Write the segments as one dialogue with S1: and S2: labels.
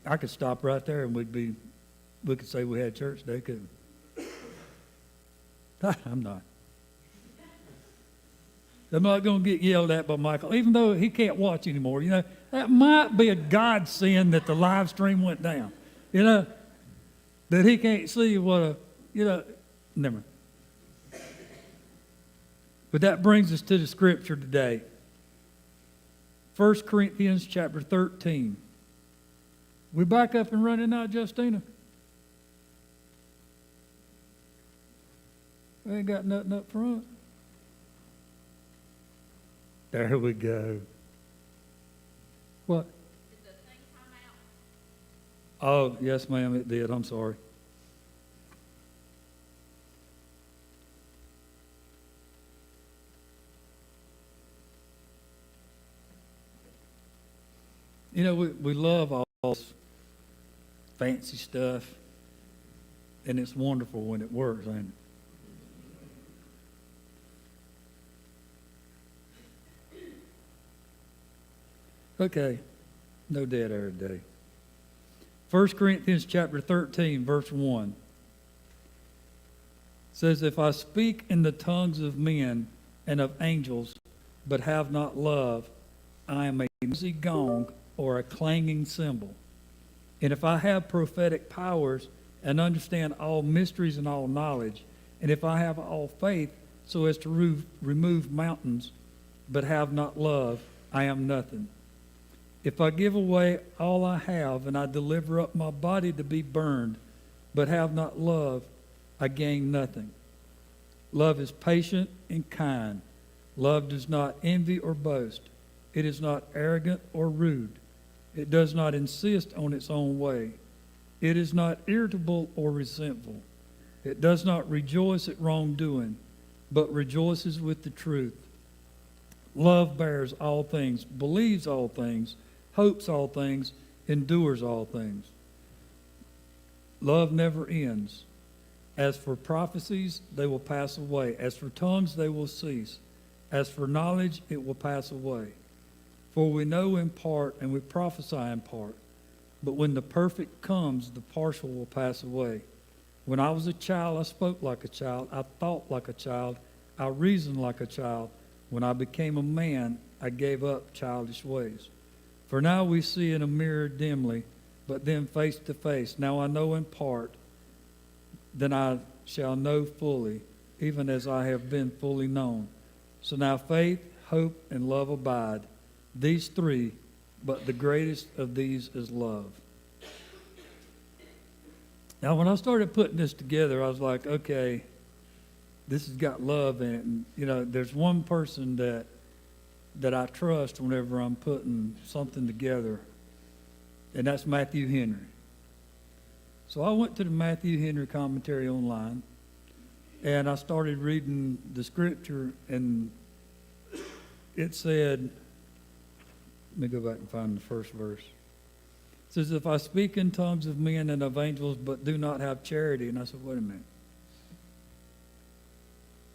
S1: I could stop right there and we could say we had church today, couldn't we? I'm not. I'm not going to get yelled at by Michael, even though he can't watch anymore. You know, that might be a God sin that the live stream went down. You know, that he can't see never mind. But that brings us to the scripture today. 1 Corinthians chapter 13. We back up and running now, Justina? We ain't got nothing up front. There we go. What?
S2: Did the thing come out?
S1: Oh, yes, ma'am, it did. I'm sorry. You know, we love all this fancy stuff, and it's wonderful when it works, ain't it? Okay, no dead air today. 1 Corinthians chapter 13, verse 1 says, if I speak in the tongues of men and of angels, but have not love, I am a noisy gong or a clanging cymbal. And if I have prophetic powers and understand all mysteries and all knowledge, and if I have all faith so as to remove mountains, but have not love, I am nothing. If I give away all I have and I deliver up my body to be burned, but have not love, I gain nothing. Love is patient and kind. Love does not envy or boast. It is not arrogant or rude. It does not insist on its own way. It is not irritable or resentful. It does not rejoice at wrongdoing, but rejoices with the truth. Love bears all things, believes all things, hopes all things, endures all things. Love never ends. As for prophecies, they will pass away. As for tongues, they will cease. As for knowledge, it will pass away. For we know in part and we prophesy in part. But when the perfect comes, the partial will pass away. When I was a child, I spoke like a child. I thought like a child. I reasoned like a child. When I became a man, I gave up childish ways. For now we see in a mirror dimly, but then face to face. Now I know in part, then I shall know fully, even as I have been fully known. So now faith, hope, and love abide, these three, but the greatest of these is love. Now when I started putting this together, I was like, okay, this has got love in it. And, you know, there's one person that I trust whenever I'm putting something together, and that's Matthew Henry. So I went to the Matthew Henry commentary online, and I started reading the scripture, and it said, let me go back and find the first verse. It says, if I speak in tongues of men and of angels, but do not have charity. And I said, wait a minute.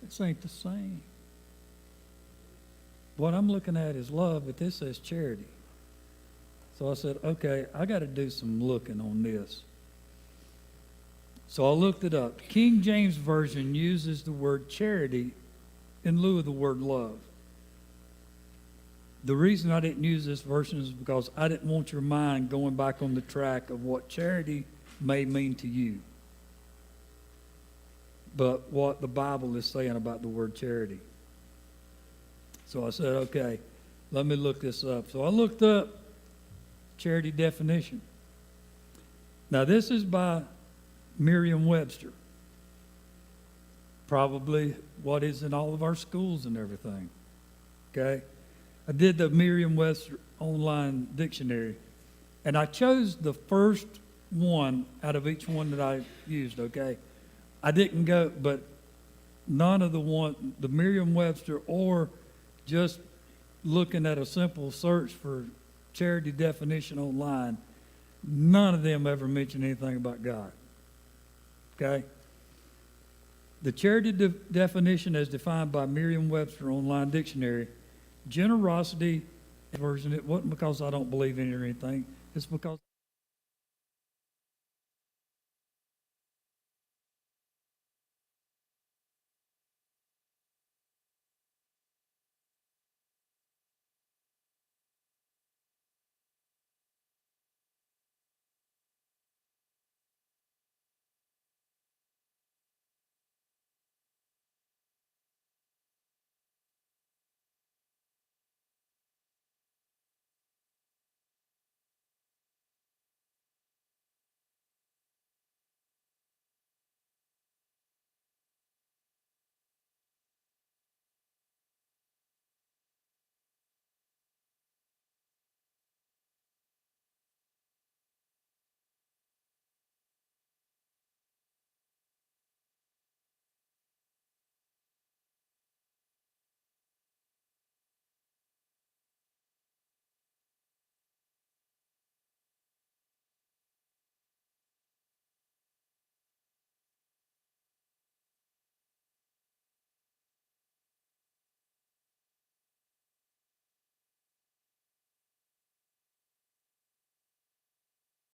S1: This ain't the same. What I'm looking at is love, but this says charity. So I said, okay, I got to do some looking on this. So I looked it up. The King James Version uses the word charity in lieu of the word love. The reason I didn't use this version is because I didn't want your mind going back on the track of what charity may mean to you, but what the Bible is saying about the word charity. So I said, okay, let me look this up. So I looked up charity definition. Now this is by Merriam-Webster. Probably what is in all of our schools and everything. Okay? I did the Merriam-Webster online dictionary, and I chose the first one out of each one that I used, okay? I didn't go, but none of the Merriam-Webster or just looking at a simple search for charity definition online, none of them ever mentioned anything about God. Okay? The charity definition as defined by Merriam-Webster online dictionary, generosity version, it wasn't because I don't believe in it or anything, it's because